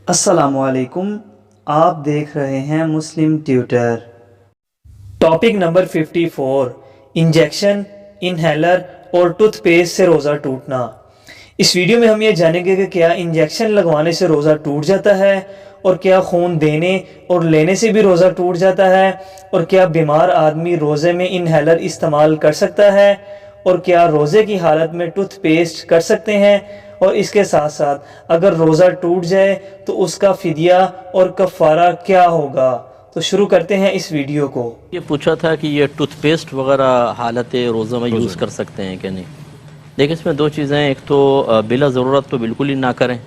السلام علیکم، آپ دیکھ رہے ہیں Muslim tutor. Topic number 54، injection, inhaler اور ٹوتھ پیسٹ سے روزہ ٹوٹنا۔ اس ویڈیو میں ہم یہ جانیں گے کہ کیا انجیکشن لگوانے سے روزہ ٹوٹ جاتا ہے، اور کیا خون دینے اور لینے سے بھی روزہ ٹوٹ جاتا ہے، اور کیا بیمار آدمی روزے میں انہیلر استعمال کر سکتا ہے، اور کیا روزے کی حالت میں ٹوتھ پیسٹ کر سکتے ہیں، اور اس کے ساتھ ساتھ اگر روزہ ٹوٹ جائے تو اس کا فدیہ اور کفارہ کیا ہوگا۔ تو شروع کرتے ہیں اس ویڈیو کو۔ یہ پوچھا تھا کہ یہ ٹوتھ پیسٹ وغیرہ حالت روزہ میں یوز کر سکتے ہیں کہ نہیں۔ دیکھیں اس میں دو چیزیں ہیں، ایک تو بلا ضرورت تو بالکل ہی نہ کریں،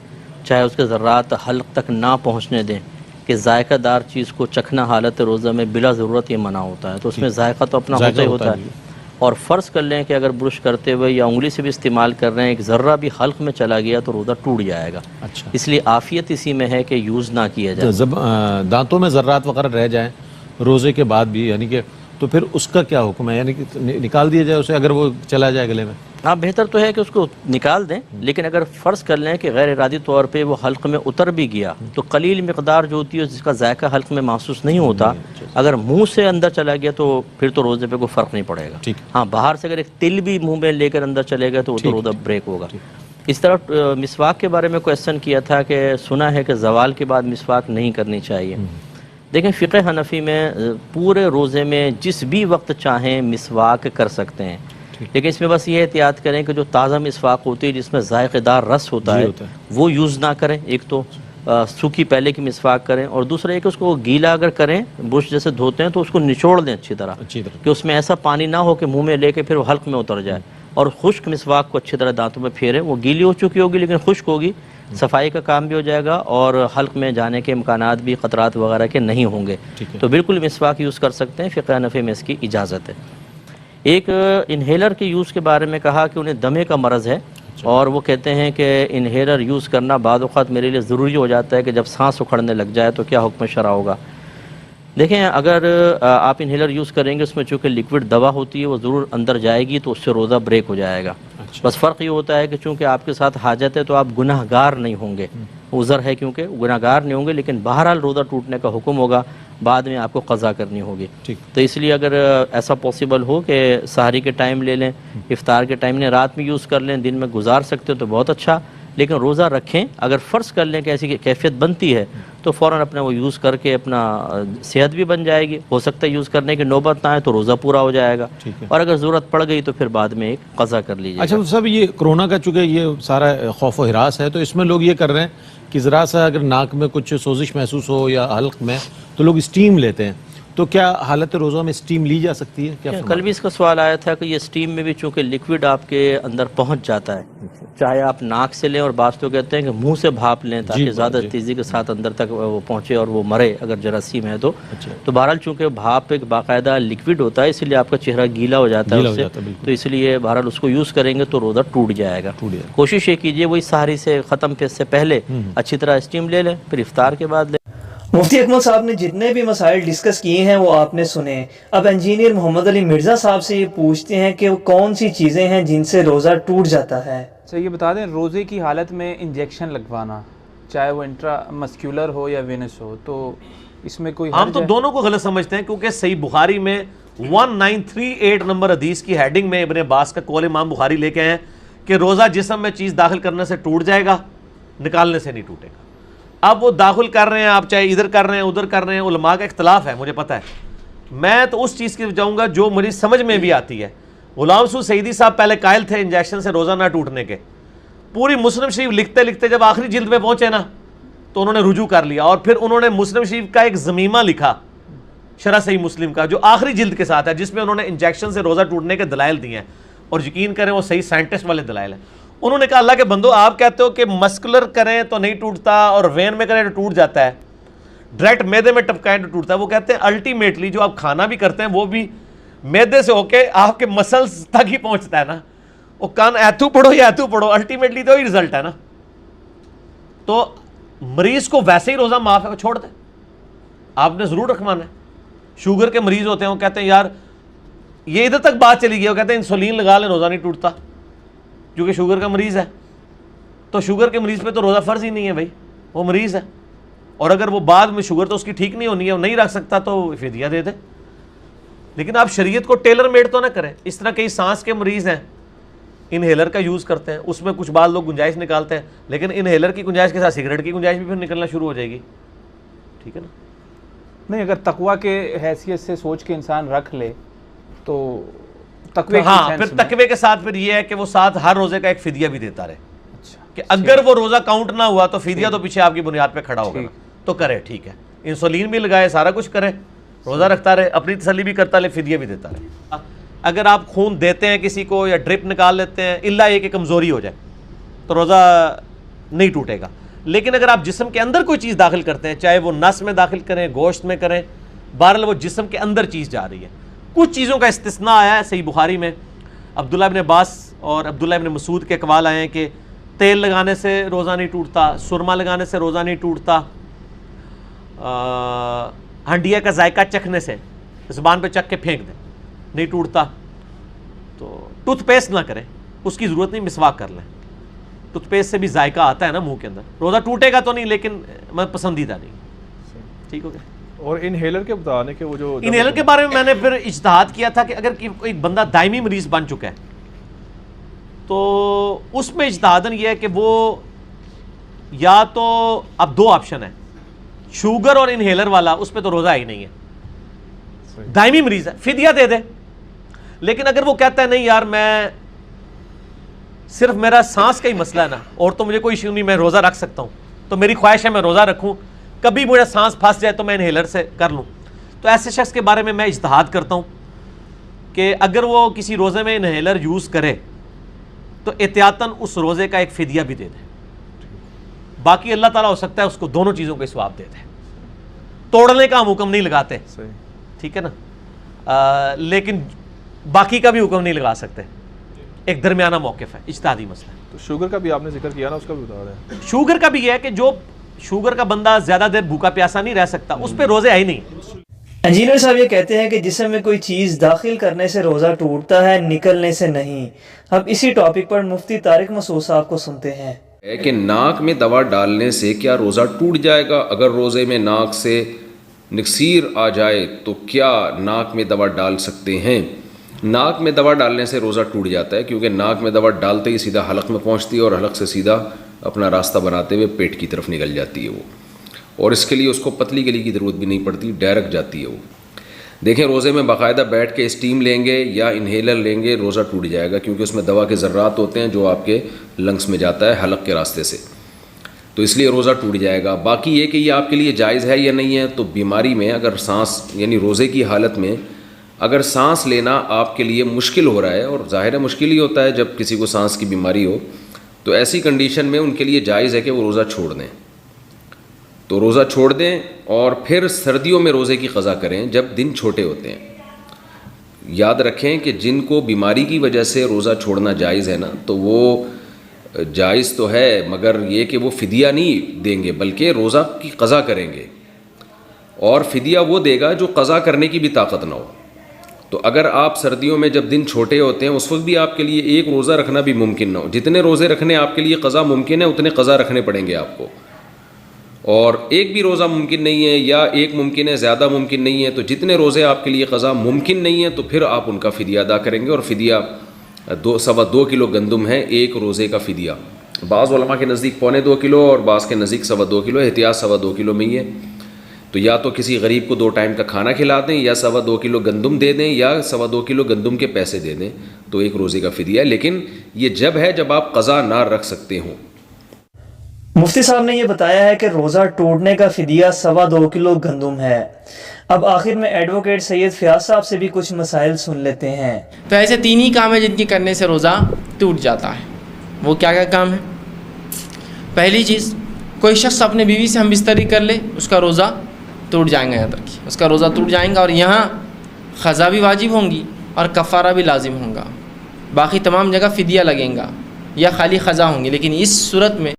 چاہے اس کے ذرات حلق تک نہ پہنچنے دیں، کہ ذائقہ دار چیز کو چکھنا حالت روزہ میں بلا ضرورت یہ منع ہوتا ہے، تو اس میں ذائقہ تو اپنا ہوتا ہی ہوتا ہے۔ اور فرض کر لیں کہ اگر برش کرتے ہوئے یا انگلی سے بھی استعمال کر رہے ہیں، ایک ذرہ بھی حلق میں چلا گیا تو روزہ ٹوٹ جائے گا۔ اس لیے عافیت اسی میں ہے کہ یوز نہ کیا جائے۔ دانتوں میں ذرات وغیرہ رہ جائیں روزے کے بعد بھی، یعنی کہ تو پھر اس کا کیا حکم ہے؟ یعنی کہ نکال دیا جائے اسے اگر وہ چلا جائے گلے میں؟ ہاں، بہتر تو ہے کہ اس کو نکال دیں، لیکن اگر فرض کر لیں کہ غیر ارادی طور پہ وہ حلق میں اتر بھی گیا تو قلیل مقدار جو ہوتی ہے جس کا ذائقہ حلق میں محسوس نہیں ہوتا، اگر منہ سے اندر چلا گیا تو پھر تو روزے پہ کوئی فرق نہیں پڑے گا۔ ہاں، باہر سے اگر ایک تل بھی منہ میں لے کر اندر چلے گا تو وہ تو روزہ بریک ہوگا۔ اس طرح مسواک کے بارے میں کویسچن کیا تھا کہ سنا ہے کہ زوال کے بعد مسواک نہیں کرنی چاہیے۔ دیکھیں فقہ حنفی میں پورے روزے میں جس بھی وقت چاہیں مسواک کر سکتے ہیں، لیکن اس میں بس یہ احتیاط کریں کہ جو تازہ مسواک ہوتی ہے جس میں ذائقہ دار رس ہوتا ہے وہ یوز نہ کریں، ایک تو سوکھی پہلے کی مسواک کریں، اور دوسرا ایک اس کو گیلا اگر کریں برش جیسے دھوتے ہیں تو اس کو نچوڑ دیں اچھی طرح کہ اس میں ایسا پانی نہ ہو کہ منہ میں لے کے پھر وہ حلق میں اتر جائے، اور خشک مسواک کو اچھی طرح دانتوں میں پھیریں، وہ گیلی ہو چکی ہوگی لیکن خشک ہوگی، صفائی کا کام بھی ہو جائے گا اور حلق میں جانے کے امکانات بھی قطرات وغیرہ کے نہیں ہوں گے، تو بالکل مسواک یوز کر سکتے ہیں، فقہ حنفی میں اس کی اجازت ہے۔ ایک انہیلر کے یوز کے بارے میں کہا کہ انہیں دمے کا مرض ہے، اور وہ کہتے ہیں کہ انہیلر یوز کرنا بعض اوقات میرے لیے ضروری ہو جاتا ہے کہ جب سانس اکھڑنے لگ جائے تو کیا حکم شرع ہوگا۔ دیکھیں اگر آپ انہیلر یوز کریں گے اس میں چونکہ لیکوڈ دوا ہوتی ہے وہ ضرور اندر جائے گی تو اس سے روزہ بریک ہو جائے گا۔ بس فرق یہ ہوتا ہے کہ چونکہ آپ کے ساتھ حاجت ہے تو آپ گناہ گار نہیں ہوں گے، عذر ہے کیونکہ گناہ گار نہیں ہوں گے، لیکن بہرحال روزہ ٹوٹنے کا حکم ہوگا، بعد میں آپ کو قضا کرنی ہوگی۔ تو اس لیے اگر ایسا پاسبل ہو کہ سحری کے ٹائم لے لیں، افطار کے ٹائم لیں، رات میں یوز کر لیں، دن میں گزار سکتے ہو تو بہت اچھا، لیکن روزہ رکھیں۔ اگر فرض کر لیں کہ ایسی کیفیت بنتی ہے تو فوراً اپنا وہ یوز کر کے اپنا صحت بھی بن جائے گی، ہو سکتا ہے یوز کرنے کی نوبت نہ آئے تو روزہ پورا ہو جائے گا، اور اگر ضرورت پڑ گئی تو پھر بعد میں ایک قضا کر لیجیے۔ اچھا صاحب، یہ کرونا کا چونکہ یہ سارا خوف و ہراس ہے تو اس میں لوگ یہ کر رہے ہیں کہ ذرا سا اگر ناک میں کچھ سوزش محسوس ہو یا حلق میں تو لوگ اسٹیم لیتے ہیں، تو کیا حالت روزہ میں اسٹیم لی جا سکتی ہے؟ کیا کل بھی اس کا سوال آیا تھا کہ یہ اسٹیم میں بھی چونکہ لیکوڈ آپ کے اندر پہنچ جاتا ہے، چاہے آپ ناک سے لیں، اور بعض تو کہتے ہیں کہ منہ سے بھاپ لیں تاکہ زیادہ تیزی کے ساتھ اندر تک وہ پہنچے اور وہ مرے اگر جراثیم ہے تو بہرحال چونکہ بھاپ ایک باقاعدہ لیکوڈ ہوتا ہے اس لیے آپ کا چہرہ گیلا ہو جاتا ہے اس سے، تو اس لیے بہرحال اس کو یوز کریں گے تو روزہ ٹوٹ جائے گا۔ کوشش یہ کیجیے وہی سحری سے ختم سے پہلے اچھی طرح اسٹیم لے لیں، پھر افطار کے بعد لیں۔ مفتی اکمل صاحب نے جتنے بھی مسائل ڈسکس کیے ہیں وہ آپ نے سنے۔ اب انجینئر محمد علی مرزا صاحب سے یہ پوچھتے ہیں کہ وہ کون سی چیزیں ہیں جن سے روزہ ٹوٹ جاتا ہے۔ سر یہ بتا دیں، روزے کی حالت میں انجیکشن لگوانا، چاہے وہ انٹرا مسکولر ہو یا وینس ہو، تو اس میں کوئی ہم تو دونوں کو غلط سمجھتے ہیں، کیونکہ صحیح بخاری میں 1938 نمبر حدیث کی ہیڈنگ میں ابن عباس کا قول امام بخاری لے کے ہیں کہ روزہ جسم میں چیز داخل کرنے سے ٹوٹ جائے گا، نکالنے سے نہیں ٹوٹے گا۔ اب وہ داخل کر رہے ہیں، آپ چاہے ادھر کر رہے ہیں ادھر کر رہے ہیں، علماء کا اختلاف ہے، مجھے پتہ ہے، میں تو اس چیز کی جاؤں گا جو مجھے سمجھ میں بھی آتی ہے۔ غلام سعود سعیدی صاحب پہلے قائل تھے انجیکشن سے روزہ نہ ٹوٹنے کے، پوری مسلم شریف لکھتے لکھتے جب آخری جلد میں پہنچے نا تو انہوں نے رجوع کر لیا، اور پھر انہوں نے مسلم شریف کا ایک ضمیمہ لکھا شرح صحیح مسلم کا جو آخری جلد کے ساتھ ہے، جس میں انہوں نے انجیکشن سے روزہ ٹوٹنے کے دلائل دیے ہیں، اور یقین کریں وہ صحیح سائنٹسٹ والے دلائل ہیں۔ انہوں نے کہا اللہ کے بندو، آپ کہتے ہو کہ مسکولر کریں تو نہیں ٹوٹتا اور وین میں کریں تو ٹوٹ جاتا ہے، ڈائریکٹ میدے میں ٹپکائیں تو ٹوٹتا ہے۔ وہ کہتے ہیں الٹیمیٹلی جو آپ کھانا بھی کرتے ہیں وہ بھی میدے سے ہو کے آپ کے مسلز تک ہی پہنچتا ہے نا، وہ کان ایتھو پڑھو یا ایتھو پڑھو، الٹیمیٹلی تو ہی رزلٹ ہے نا۔ تو مریض کو ویسے ہی روزہ معاف ہے، چھوڑ دیں، آپ نے ضرور رکھوانا ہے۔ شوگر کے مریض ہوتے ہیں وہ کہتے ہیں یار یہ ادھر تک بات چلی گئی، وہ کہتے ہیں انسولین لگا لیں روزہ نہیں ٹوٹتا، کیونکہ شوگر کا مریض ہے۔ تو شوگر کے مریض پہ تو روزہ فرض ہی نہیں ہے بھائی، وہ مریض ہے، اور اگر وہ بعد میں شوگر تو اس کی ٹھیک نہیں ہونی ہے, وہ نہیں رکھ سکتا تو فدیہ دے دے. لیکن آپ شریعت کو ٹیلر میڈ تو نہ کریں. اس طرح کئی سانس کے مریض ہیں, انہیلر کا یوز کرتے ہیں, اس میں کچھ بعض لوگ گنجائش نکالتے ہیں, لیکن انہیلر کی گنجائش کے ساتھ سگریٹ کی گنجائش بھی پھر نکلنا شروع ہو جائے گی. ٹھیک ہے نا. نہیں, اگر تقوی کے حیثیت سے سوچ کے انسان رکھ لے تو تقوی کی ہاں, سینس پھر میں. تقوی کے ساتھ پھر یہ ہے کہ وہ ساتھ ہر روزے کا ایک فدیہ بھی دیتا رہے, اچھا, کہ اگر وہ روزہ کاؤنٹ نہ ہوا تو فدیہ تو پیچھے آپ کی بنیاد پہ کھڑا ہوگا, تو کرے. ٹھیک ہے, انسولین بھی لگائے, سارا کچھ کرے, روزہ رکھتا رہے, اپنی تسلی بھی کرتا رہے, فدیہ بھی دیتا رہے. اگر آپ خون دیتے ہیں کسی کو یا ڈرپ نکال لیتے ہیں, الا یہ کہ کمزوری ہو جائے, تو روزہ نہیں ٹوٹے گا. لیکن اگر آپ جسم کے اندر کوئی چیز داخل کرتے ہیں, چاہے وہ نس میں داخل کریں, گوشت میں کریں, بہرحال وہ جسم کے اندر چیز جا رہی ہے. کچھ چیزوں کا استثناء آیا ہے صحیح بخاری میں, عبداللہ ابن عباس اور عبداللہ ابن مسعود کے اقوال آئے ہیں کہ تیل لگانے سے روزہ نہیں ٹوٹتا, سرما لگانے سے روزہ نہیں ٹوٹتا, ہنڈیا کا ذائقہ چکھنے سے, زبان پہ چکھ کے پھینک دیں, نہیں ٹوٹتا. تو ٹوتھ پیسٹ نہ کریں, اس کی ضرورت نہیں, مسواک کر لیں. ٹوتھ پیسٹ سے بھی ذائقہ آتا ہے نا منہ کے اندر, روزہ ٹوٹے گا تو نہیں, لیکن میں پسندیدہ نہیں. ٹھیک ہو گیا. اور انہیلر کے بتانے کہ وہ جو انہیلر کے بارے میں نے پھر اجتہاد کیا تھا کہ اگر کوئی بندہ دائمی مریض بن چکا ہے تو اس میں اجتہاداً یہ ہے کہ وہ یا تو اب دو آپشن ہیں, شوگر اور انہیلر والا, اس پہ تو روزہ ہی نہیں ہے, دائمی مریض ہے, فدیہ دے دے. لیکن اگر وہ کہتا ہے نہیں یار میں صرف میرا سانس کا ہی مسئلہ ہے نا, اور تو مجھے کوئی ایشو نہیں, میں روزہ رکھ سکتا ہوں, تو میری خواہش ہے میں روزہ رکھوں, کبھی مجھے سانس پھنس جائے تو میں انہیلر سے کر لوں, تو ایسے شخص کے بارے میں اجتہاد کرتا ہوں کہ اگر وہ کسی روزے میں انہیلر یوز کرے تو احتیاطاً اس روزے کا ایک فدیہ بھی دے دے. باقی اللہ تعالیٰ ہو سکتا ہے اس کو دونوں چیزوں کا ثواب دے دے. توڑنے کا ہم حکم نہیں لگاتے, ٹھیک ہے نا, لیکن باقی کا بھی حکم نہیں لگا سکتے. ایک درمیانہ موقف ہے, اجتہادی مسئلہ ہے. تو شوگر کا بھی آپ نے ذکر کیا نا, اس کا بھی بتا رہے ہیں. شوگر کا بھی یہ ہے کہ جو شوگر کا بندہ زیادہ دیر بھوکا پیاسا نہیں رہ سکتا, اس پہ روزے آئی نہیں. انجینئر صاحب یہ کہتے ہیں کہ جسم میں کوئی چیز داخل کرنے سے روزہ ٹوٹتا ہے, نکلنے سے نہیں. اب اسی ٹاپک پر مفتی طارق مسعود صاحب کو سنتے ہیں. ہے کہ ناک میں دوا ڈالنے سے کیا روزہ ٹوٹ جائے گا؟ اگر روزے میں ناک سے نکسیر آ جائے تو کیا ناک میں دوا ڈال سکتے ہیں؟ ناک میں دوا ڈالنے سے روزہ ٹوٹ جاتا ہے, کیونکہ ناک میں دوا ڈالتے ہی سیدھا حلق میں پہنچتی ہے اور حلق سے سیدھا اپنا راستہ بناتے ہوئے پیٹ کی طرف نکل جاتی ہے وہ, اور اس کے لیے اس کو پتلی گلی کی ضرورت بھی نہیں پڑتی, ڈائریکٹ جاتی ہے وہ. دیکھیں, روزے میں باقاعدہ بیٹھ کے اسٹیم لیں گے یا انہیلر لیں گے, روزہ ٹوٹ جائے گا, کیونکہ اس میں دوا کے ذرات ہوتے ہیں جو آپ کے لنگس میں جاتا ہے حلق کے راستے سے, تو اس لیے روزہ ٹوٹ جائے گا. باقی یہ کہ یہ آپ کے لیے جائز ہے یا نہیں ہے, تو بیماری میں اگر سانس یعنی روزے کی حالت میں اگر سانس لینا آپ کے لیے مشکل ہو رہا ہے, اور ظاہر ہے مشکل ہی ہوتا ہے جب کسی کو سانس کی بیماری ہو, تو ایسی کنڈیشن میں ان کے لیے جائز ہے کہ وہ روزہ چھوڑ دیں. تو روزہ چھوڑ دیں اور پھر سردیوں میں روزے کی قضا کریں جب دن چھوٹے ہوتے ہیں. یاد رکھیں کہ جن کو بیماری کی وجہ سے روزہ چھوڑنا جائز ہے نا, تو وہ جائز تو ہے, مگر یہ کہ وہ فدیہ نہیں دیں گے بلکہ روزہ کی قضا کریں گے, اور فدیہ وہ دے گا جو قضا کرنے کی بھی طاقت نہ ہو. تو اگر آپ سردیوں میں جب دن چھوٹے ہوتے ہیں اس وقت بھی آپ کے لیے ایک روزہ رکھنا بھی ممکن نہ ہو, جتنے روزے رکھنے آپ کے لیے قضا ممکن ہے اتنے قضا رکھنے پڑیں گے آپ کو, اور ایک بھی روزہ ممکن نہیں ہے یا ایک ممکن ہے زیادہ ممکن نہیں ہے, تو جتنے روزے آپ کے لیے قضا ممکن نہیں ہے تو پھر آپ ان کا فدیہ ادا کریں گے. اور فدیہ 2.25 کلو گندم ہے ایک روزے کا فدیہ. بعض علماء کے نزدیک 2.25 کلو اور بعض کے نزدیک 2.25 کلو, احتیاط 2.25 کلو میں ہی ہے. تو یا تو کسی غریب کو 2 ٹائم کا کھانا کھلا دیں, یا 2.25 کلو گندم دے دیں, یا 2.25 کلو گندم کے پیسے دے دیں, تو ایک روزے کا فدیہ ہے. لیکن یہ جب ہے جب آپ قضا نہ رکھ سکتے ہوں. مفتی صاحب نے یہ بتایا ہے کہ روزہ ٹوٹنے کا فدیہ 2.25 کلو گندم ہے. اب آخر میں ایڈوکیٹ سید فیاض صاحب سے بھی کچھ مسائل سن لیتے ہیں. تو ایسے 3 ہی کام ہیں جن کی کرنے سے روزہ ٹوٹ جاتا ہے. وہ کیا کیا کام ہے؟ پہلی چیز, کوئی شخص اپنے بیوی سے ہم بستری کر لے, اس کا روزہ ٹوٹ جائیں گا. یاد رکھیے, اس کا روزہ ٹوٹ جائیں گا, اور یہاں قضا بھی واجب ہوں گی اور کفارہ بھی لازم ہوں گا. باقی تمام جگہ فدیہ لگیں گا یا خالی قضا ہوں گی, لیکن اس صورت میں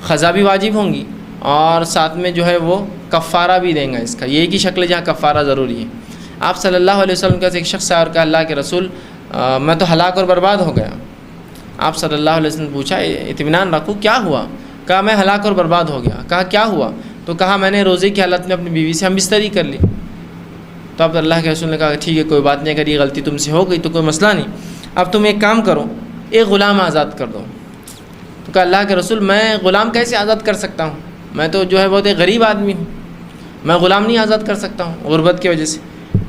قضا بھی واجب ہوں گی اور ساتھ میں جو ہے وہ کفارہ بھی دیں گا. اس کا یہ ایک ہی شکل ہے جہاں کفارہ ضروری ہے. آپ صلی اللہ علیہ وسلم کا ایک شخص ہے اور کہا, اللہ کے رسول میں تو ہلاک اور برباد ہو گیا. آپ صلی اللہ علیہ وسلم نے پوچھا, اطمینان رکھو, کیا ہوا؟ کہا میں ہلاک اور برباد ہو گیا. کہا کیا ہوا؟ تو کہا میں نے روزے کی حالت میں اپنی بیوی سے ہم بستری کر لی. تو اب اللہ کے رسول نے کہا ٹھیک ہے کوئی بات نہیں, اگر یہ غلطی تم سے ہو گئی تو کوئی مسئلہ نہیں, اب تم ایک کام کرو, ایک غلام آزاد کر دو. تو کہا اللہ کے رسول میں غلام کیسے آزاد کر سکتا ہوں, میں تو جو ہے بہت ایک غریب آدمی ہوں, میں غلام نہیں آزاد کر سکتا ہوں غربت کی وجہ سے.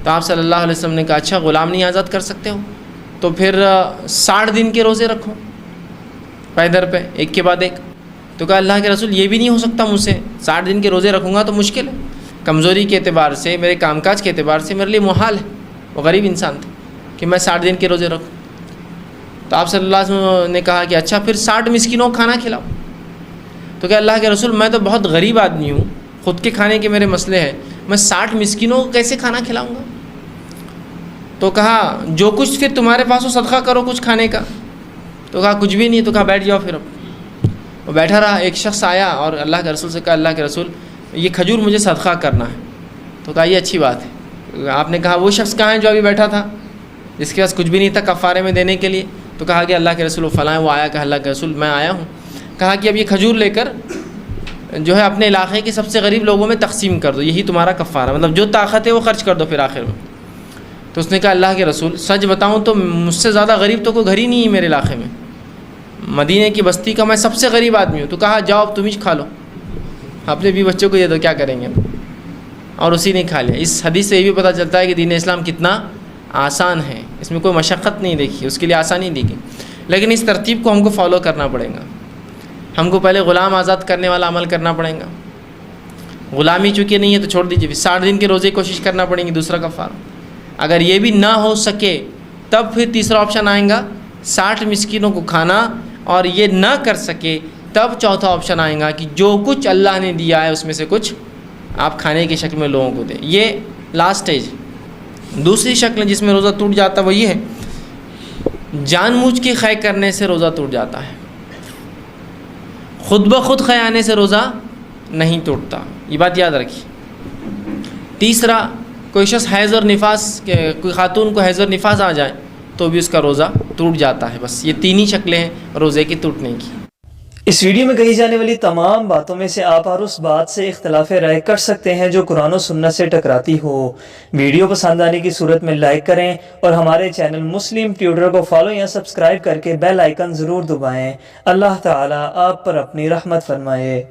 تو آپ صلی اللہ علیہ وسلم نے کہا اچھا غلام نہیں آزاد کر سکتے ہو تو پھر 60 دن کے روزے رکھو پیدر پہ, ایک کے بعد ایک. تو کہا اللہ کے رسول یہ بھی نہیں ہو سکتا مجھ سے, 60 دن کے روزے رکھوں گا تو مشکل ہے, کمزوری کے اعتبار سے, میرے کام کاج کے اعتبار سے میرے لیے محال ہے. وہ غریب انسان تھے کہ میں 60 دن کے روزے رکھوں. تو آپ صلی اللہ علیہ وسلم نے کہا کہ اچھا پھر 60 مسکینوں کو کھانا کھلاؤ. تو کہ اللہ کے رسول میں تو بہت غریب آدمی ہوں, خود کے کھانے کے میرے مسئلے ہیں, میں 60 مسکینوں کو کیسے کھانا کھلاؤں گا. تو کہا جو کچھ پھر تمہارے پاس ہو صدقہ کرو کچھ کھانے کا. تو کہا کچھ بھی نہیں. تو کہا بیٹھ جاؤ پھر. اب وہ بیٹھا رہا, ایک شخص آیا اور اللہ کے رسول سے کہا اللہ کے رسول یہ کھجور مجھے صدقہ کرنا ہے. تو کہا یہ اچھی بات ہے. آپ نے کہا وہ شخص کہاں ہے جو ابھی بیٹھا تھا جس کے پاس کچھ بھی نہیں تھا کفارے میں دینے کے لیے. تو کہا کہ اللہ کے رسول فلاں, وہ آیا, کہا اللہ کے رسول میں آیا ہوں. کہا کہ اب یہ کھجور لے کر جو ہے اپنے علاقے کے سب سے غریب لوگوں میں تقسیم کر دو, یہی تمہارا کفارہ, مطلب جو طاقت ہے وہ خرچ کر دو پھر آخر میں. تو اس نے کہا اللہ کے رسول سچ بتاؤں تو مجھ سے زیادہ غریب تو کوئی گھر ہی نہیں ہے میرے علاقے میں, مدینے کی بستی کا میں سب سے غریب آدمی ہوں. تو کہا جاؤ اب تم ہی کھا لو, اپنے بھی بچوں کو یہ دو, کیا کریں گے. اور اسی نے کھا لیا. اس حدیث سے یہ بھی پتہ چلتا ہے کہ دین اسلام کتنا آسان ہے, اس میں کوئی مشقت نہیں دیکھی, اس کے لیے آسانی دی گئی. لیکن اس ترتیب کو ہم کو فالو کرنا پڑے گا. ہم کو پہلے غلام آزاد کرنے والا عمل کرنا پڑے گا. غلامی چونکہ نہیں ہے تو چھوڑ دیجیے, 60 دن کے روزے کی کوشش کرنا پڑیں گی, دوسرا کفارہ. اگر یہ بھی نہ ہو سکے تب پھر تیسرا آپشن آئے گا 60 مسکینوں کو کھانا, اور یہ نہ کر سکے تب چوتھا آپشن آئے گا کہ جو کچھ اللہ نے دیا ہے اس میں سے کچھ آپ کھانے کی شکل میں لوگوں کو دیں. یہ لاسٹ اسٹیج. دوسری شکل جس میں روزہ ٹوٹ جاتا ہے وہ یہ ہے جان بوجھ کے خے کرنے سے روزہ ٹوٹ جاتا ہے, خود بخود خے آنے سے روزہ نہیں ٹوٹتا, یہ بات یاد رکھیے. تیسرا کوئی شخص حیض اور نفاس, کوئی خاتون کو حیض اور نفاس آ جائے تو بھی اس کا روزہ ٹوٹ جاتا ہے. بس یہ 3 ہی شکلیں ہیں روزے کی ٹوٹنے کی. اس ویڈیو میں کہی جانے والی تمام باتوں میں سے آپ اور اس بات سے اختلاف رائے کر سکتے ہیں جو قرآن و سنت سے ٹکراتی ہو. ویڈیو پسند آنے کی صورت میں لائک کریں اور ہمارے چینل مسلم ٹیوٹر کو فالو یا سبسکرائب کر کے بیل آئیکن ضرور دبائیں. اللہ تعالیٰ آپ پر اپنی رحمت فرمائے.